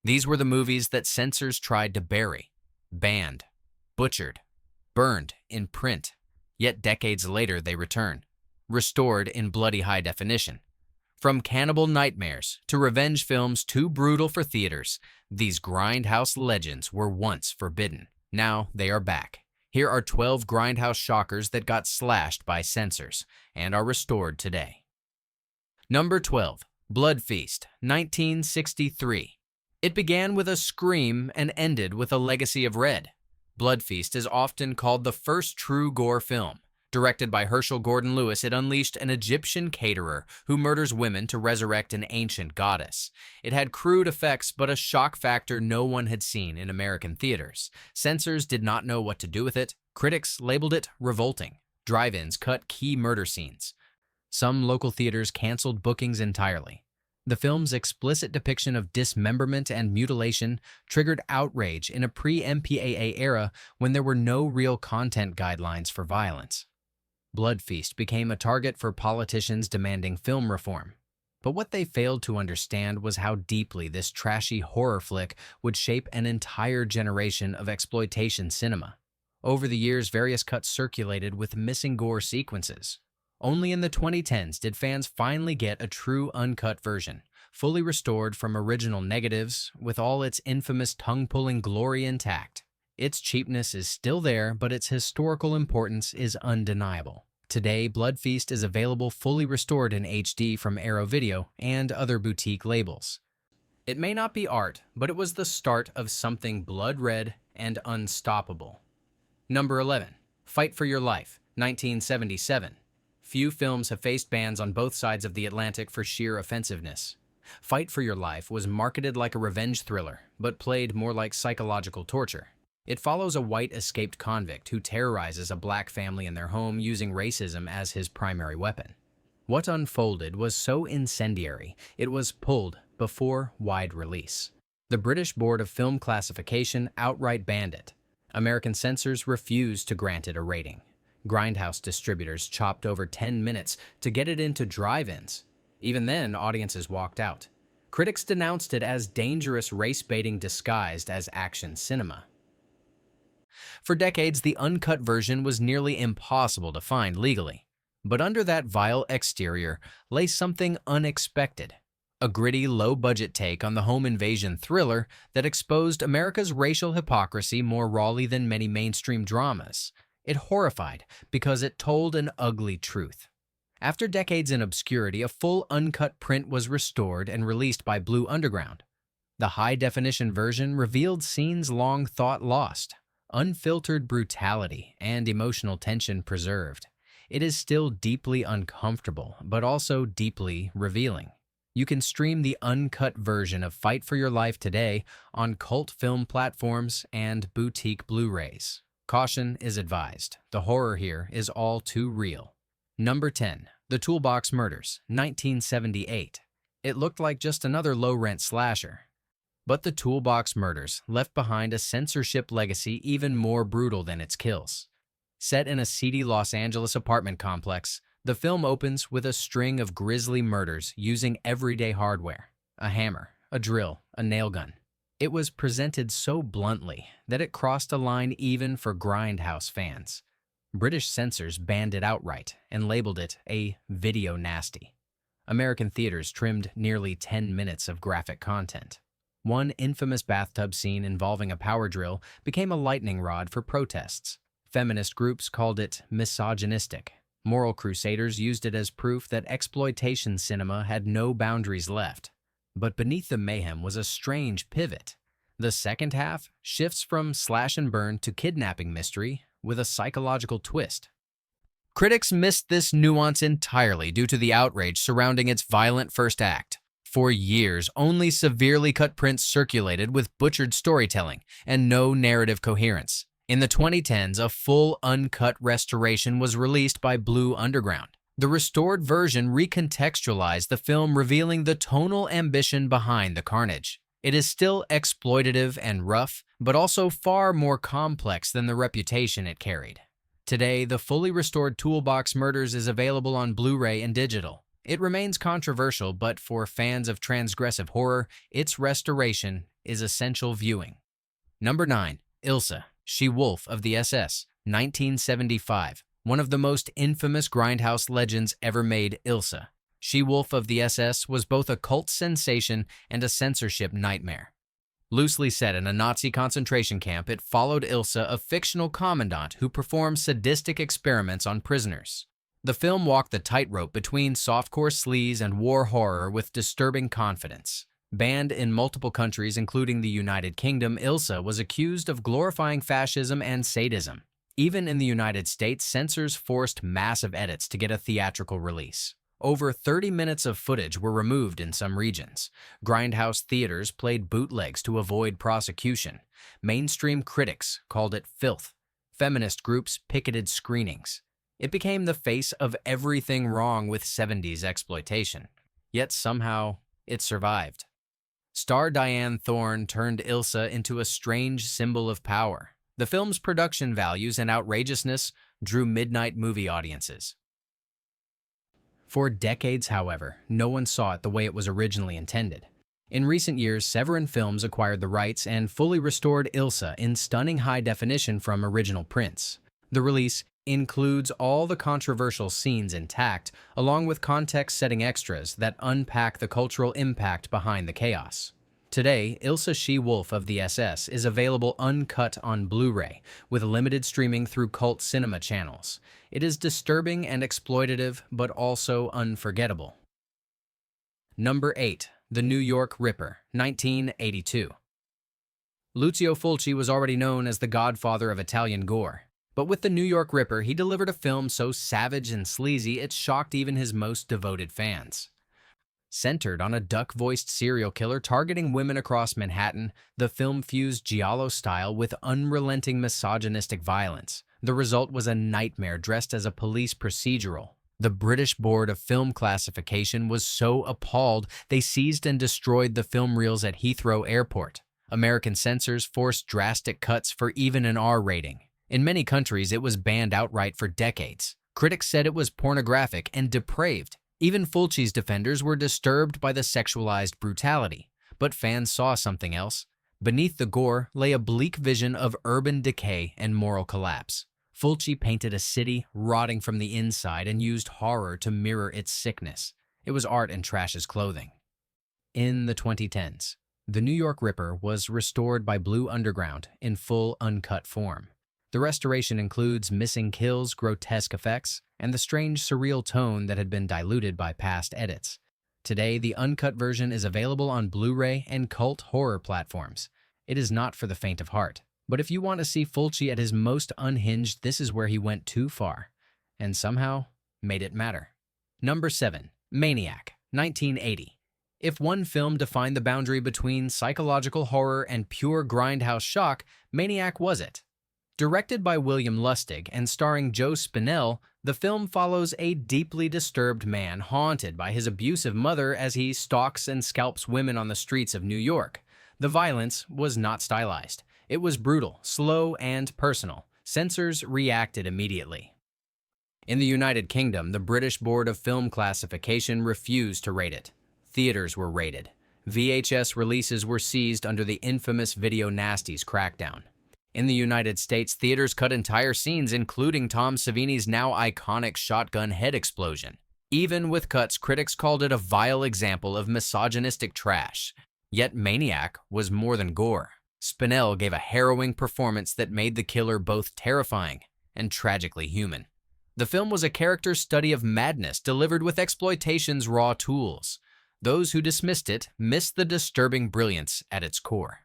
These were the movies that censors tried to bury, banned, butchered, burned in print. Yet decades later they return, restored in bloody high definition. From cannibal nightmares to revenge films too brutal for theaters, these Grindhouse legends were once forbidden. Now they are back. Here are 12 Grindhouse shockers that got slashed by censors and are restored today. Number 12. Blood Feast, 1963. It began with a scream and ended with a legacy of red. Blood Feast is often called the first true gore film. Directed by Herschel Gordon Lewis, it unleashed an Egyptian caterer who murders women to resurrect an ancient goddess. It had crude effects, but a shock factor no one had seen in American theaters. Censors did not know what to do with it. Critics labeled it revolting. Drive-ins cut key murder scenes. Some local theaters canceled bookings entirely. The film's explicit depiction of dismemberment and mutilation triggered outrage in a pre-MPAA era when there were no real content guidelines for violence. Blood Feast became a target for politicians demanding film reform. But what they failed to understand was how deeply this trashy horror flick would shape an entire generation of exploitation cinema. Over the years, various cuts circulated with missing gore sequences. Only in the 2010s did fans finally get a true uncut version, fully restored from original negatives, with all its infamous tongue-pulling glory intact. Its cheapness is still there, but its historical importance is undeniable. Today, Blood Feast is available fully restored in HD from Arrow Video and other boutique labels. It may not be art, but it was the start of something blood-red and unstoppable. Number 11. Fight for Your Life, 1977. Few films have faced bans on both sides of the Atlantic for sheer offensiveness. Fight for Your Life was marketed like a revenge thriller, but played more like psychological torture. It follows a white escaped convict who terrorizes a black family in their home using racism as his primary weapon. What unfolded was so incendiary, it was pulled before wide release. The British Board of Film Classification outright banned it. American censors refused to grant it a rating. Grindhouse distributors chopped over 10 minutes to get it into drive-ins. Even then, audiences walked out. Critics denounced it as dangerous race-baiting disguised as action cinema. For decades, the uncut version was nearly impossible to find legally. But under that vile exterior lay something unexpected. A gritty, low-budget take on the home invasion thriller that exposed America's racial hypocrisy more rawly than many mainstream dramas. It horrified because it told an ugly truth. After decades in obscurity, a full uncut print was restored and released by Blue Underground. The high-definition version revealed scenes long thought lost, unfiltered brutality, and emotional tension preserved. It is still deeply uncomfortable, but also deeply revealing. You can stream the uncut version of Fight for Your Life today on cult film platforms and boutique Blu-rays. Caution is advised. The horror here is all too real. Number 10. The Toolbox Murders, 1978. It looked like just another low-rent slasher. But the Toolbox Murders left behind a censorship legacy even more brutal than its kills. Set in a seedy Los Angeles apartment complex, the film opens with a string of grisly murders using everyday hardware: a hammer, a drill, a nail gun. It was presented so bluntly that it crossed a line even for Grindhouse fans. British censors banned it outright and labeled it a video nasty. American theaters trimmed nearly 10 minutes of graphic content. One infamous bathtub scene involving a power drill became a lightning rod for protests. Feminist groups called it misogynistic. Moral crusaders used it as proof that exploitation cinema had no boundaries left. But beneath the mayhem was a strange pivot. The second half shifts from slash and burn to kidnapping mystery with a psychological twist. Critics missed this nuance entirely due to the outrage surrounding its violent first act. For years, only severely cut prints circulated with butchered storytelling and no narrative coherence. In the 2010s, a full uncut restoration was released by Blue Underground. The restored version recontextualized the film, revealing the tonal ambition behind the carnage. It is still exploitative and rough, but also far more complex than the reputation it carried. Today, the fully restored Toolbox Murders is available on Blu-ray and digital. It remains controversial, but for fans of transgressive horror, its restoration is essential viewing. Number 9. Ilsa, She-Wolf of the SS, 1975. One of the most infamous Grindhouse legends ever made, Ilsa, She-Wolf of the SS, was both a cult sensation and a censorship nightmare. Loosely set in a Nazi concentration camp, it followed Ilsa, a fictional commandant who performed sadistic experiments on prisoners. The film walked the tightrope between softcore sleaze and war horror with disturbing confidence. Banned in multiple countries, including the United Kingdom, Ilsa was accused of glorifying fascism and sadism. Even in the United States, censors forced massive edits to get a theatrical release. Over 30 minutes of footage were removed in some regions. Grindhouse theaters played bootlegs to avoid prosecution. Mainstream critics called it filth. Feminist groups picketed screenings. It became the face of everything wrong with 70s exploitation. Yet somehow, it survived. Star Diane Thorne turned Ilsa into a strange symbol of power. The film's production values and outrageousness drew midnight movie audiences. For decades, however, no one saw it the way it was originally intended. In recent years, Severin Films acquired the rights and fully restored Ilsa in stunning high definition from original prints. The release includes all the controversial scenes intact, along with context-setting extras that unpack the cultural impact behind the chaos. Today, Ilsa, She-Wolf of the SS is available uncut on Blu-ray, with limited streaming through cult cinema channels. It is disturbing and exploitative, but also unforgettable. Number 8. The New York Ripper, 1982. Lucio Fulci was already known as the godfather of Italian gore. But with The New York Ripper, he delivered a film so savage and sleazy it shocked even his most devoted fans. Centered on a duck-voiced serial killer targeting women across Manhattan, the film fused giallo style with unrelenting misogynistic violence. The result was a nightmare dressed as a police procedural. The British Board of Film Classification was so appalled they seized and destroyed the film reels at Heathrow Airport. American censors forced drastic cuts for even an R rating. In many countries, it was banned outright for decades. Critics said it was pornographic and depraved. Even Fulci's defenders were disturbed by the sexualized brutality. But fans saw something else. Beneath the gore lay a bleak vision of urban decay and moral collapse. Fulci painted a city rotting from the inside and used horror to mirror its sickness. It was art in trash as clothing. In the 2010s, The New York Ripper was restored by Blue Underground in full uncut form. The restoration includes missing kills, grotesque effects, and the strange surreal tone that had been diluted by past edits. Today, the uncut version is available on Blu-ray and cult horror platforms. It is not for the faint of heart. But if you want to see Fulci at his most unhinged, this is where he went too far, and somehow made it matter. Number 7. Maniac, 1980. If one film defined the boundary between psychological horror and pure grindhouse shock, Maniac was it. Directed by William Lustig and starring Joe Spinell, the film follows a deeply disturbed man haunted by his abusive mother as he stalks and scalps women on the streets of New York. The violence was not stylized. It was brutal, slow, and personal. Censors reacted immediately. In the United Kingdom, the British Board of Film Classification refused to rate it. Theaters were raided. VHS releases were seized under the infamous Video Nasties crackdown. In the United States, theaters cut entire scenes, including Tom Savini's now iconic shotgun head explosion. Even with cuts, critics called it a vile example of misogynistic trash. Yet Maniac was more than gore. Spinell gave a harrowing performance that made the killer both terrifying and tragically human. The film was a character study of madness delivered with exploitation's raw tools. Those who dismissed it missed the disturbing brilliance at its core.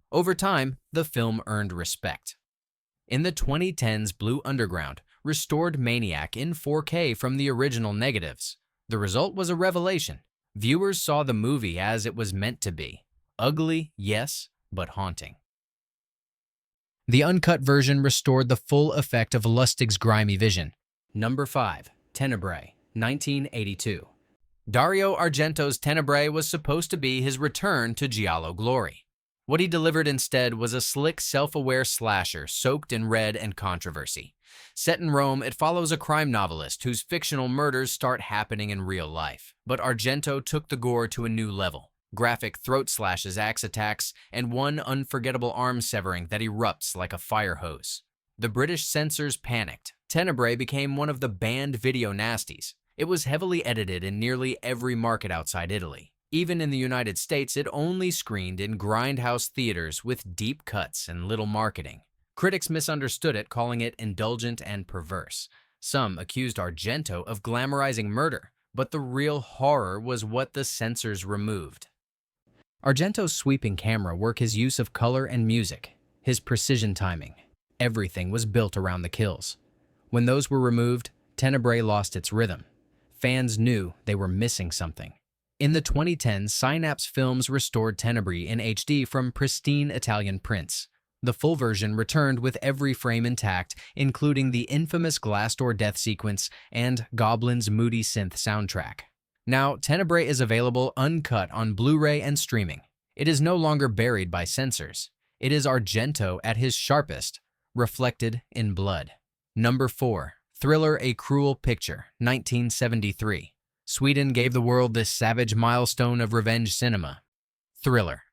Over time, the film earned respect. In the 2010s, Blue Underground restored Maniac in 4K from the original negatives. The result was a revelation. Viewers saw the movie as it was meant to be. Ugly, yes, but haunting. The uncut version restored the full effect of Lustig's grimy vision. Number 5. Tenebrae, 1982. Dario Argento's Tenebrae was supposed to be his return to giallo glory. What he delivered instead was a slick, self-aware slasher soaked in red and controversy. Set in Rome, it follows a crime novelist whose fictional murders start happening in real life. But Argento took the gore to a new level. Graphic throat slashes, axe attacks, and one unforgettable arm severing that erupts like a fire hose. The British censors panicked. Tenebrae became one of the banned video nasties. It was heavily edited in nearly every market outside Italy. Even in the United States, it only screened in Grindhouse theaters with deep cuts and little marketing. Critics misunderstood it, calling it indulgent and perverse. Some accused Argento of glamorizing murder, but the real horror was what the censors removed. Argento's sweeping camera work, his use of color and music, his precision timing. Everything was built around the kills. When those were removed, Tenebrae lost its rhythm. Fans knew they were missing something. In the 2010s, Synapse Films restored Tenebrae in HD from pristine Italian prints. The full version returned with every frame intact, including the infamous glass door death sequence and Goblin's moody synth soundtrack. Now, Tenebrae is available uncut on Blu-ray and streaming. It is no longer buried by censors. It is Argento at his sharpest, reflected in blood. Number 4. Thriller: A Cruel Picture, 1973. Sweden gave the world this savage milestone of revenge cinema. Thriller.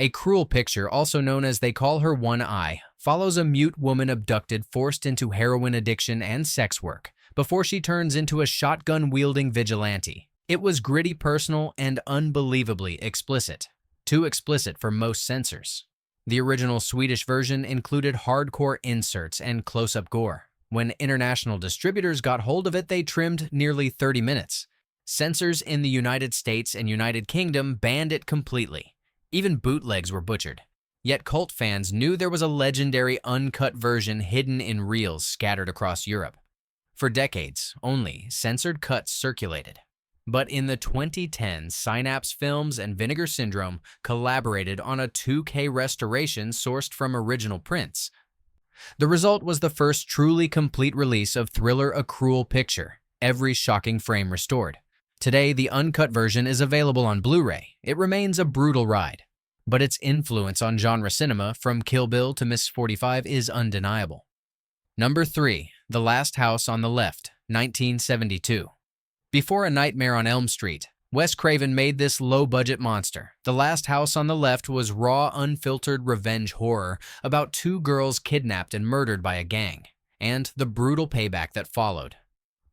A Cruel Picture, also known as They Call Her One Eye, follows a mute woman abducted, forced into heroin addiction and sex work, before she turns into a shotgun-wielding vigilante. It was gritty, personal, and unbelievably explicit. Too explicit for most censors. The original Swedish version included hardcore inserts and close-up gore. When international distributors got hold of it, they trimmed nearly 30 minutes. Censors in the United States and United Kingdom banned it completely. Even bootlegs were butchered. Yet cult fans knew there was a legendary uncut version hidden in reels scattered across Europe. For decades, only censored cuts circulated. But in the 2010s, Synapse Films and Vinegar Syndrome collaborated on a 2K restoration sourced from original prints. The result was the first truly complete release of Thriller: A Cruel Picture, every shocking frame restored. Today, the uncut version is available on Blu-ray. It remains a brutal ride, but its influence on genre cinema, from Kill Bill to Miss 45, is undeniable. Number 3. The Last House on the Left, 1972. Before A Nightmare on Elm Street, Wes Craven made this low-budget monster. The Last House on the Left was raw, unfiltered revenge horror about two girls kidnapped and murdered by a gang, and the brutal payback that followed.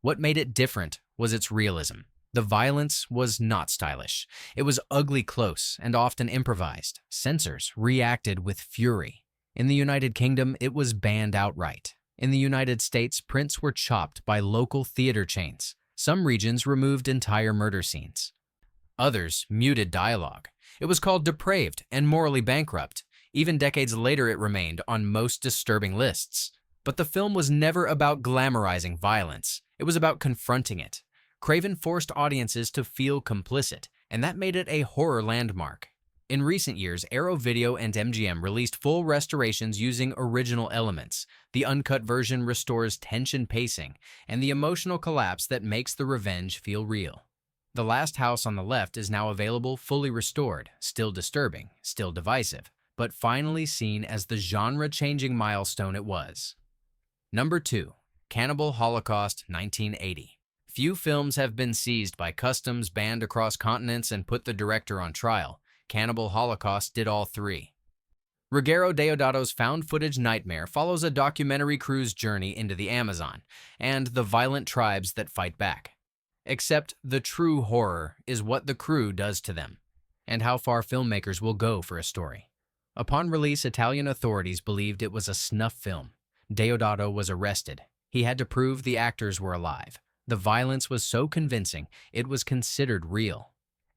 What made it different was its realism. The violence was not stylish. It was ugly, close, and often improvised. Censors reacted with fury. In the United Kingdom, it was banned outright. In the United States, prints were chopped by local theater chains. Some regions removed entire murder scenes. Others muted dialogue. It was called depraved and morally bankrupt. Even decades later, it remained on most disturbing lists. But the film was never about glamorizing violence. It was about confronting it. Craven forced audiences to feel complicit, and that made it a horror landmark. In recent years, Arrow Video and MGM released full restorations using original elements. The uncut version restores tension, pacing, and the emotional collapse that makes the revenge feel real. The Last House on the Left is now available fully restored, still disturbing, still divisive, but finally seen as the genre-changing milestone it was. Number 2. Cannibal Holocaust, 1980. Few films have been seized by customs, banned across continents, and put the director on trial. Cannibal Holocaust did all three. Ruggero Deodato's found-footage nightmare follows a documentary crew's journey into the Amazon and the violent tribes that fight back. Except the true horror is what the crew does to them, and how far filmmakers will go for a story. Upon release, Italian authorities believed it was a snuff film. Deodato was arrested. He had to prove the actors were alive. The violence was so convincing, it was considered real.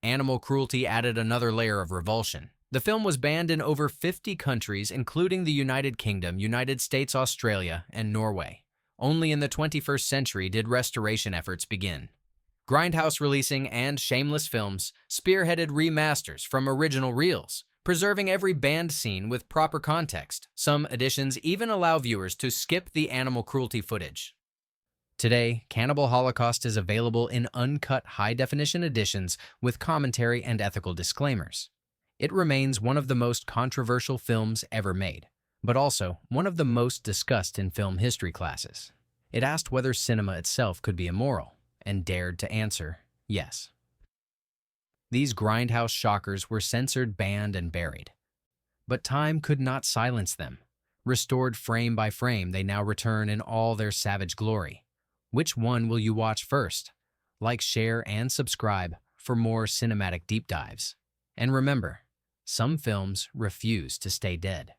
Animal cruelty added another layer of revulsion. The film was banned in over 50 countries, including the United Kingdom, United States, Australia, and Norway. Only in the 21st century did restoration efforts begin. Grindhouse Releasing and Shameless Films spearheaded remasters from original reels, preserving every banned scene with proper context. Some editions even allow viewers to skip the animal cruelty footage. Today, Cannibal Holocaust is available in uncut high-definition editions with commentary and ethical disclaimers. It remains one of the most controversial films ever made, but also one of the most discussed in film history classes. It asked whether cinema itself could be immoral, and dared to answer yes. These Grindhouse shockers were censored, banned, and buried. But time could not silence them. Restored frame by frame, they now return in all their savage glory. Which one will you watch first? Like, share, and subscribe for more cinematic deep dives. And remember, some films refuse to stay dead.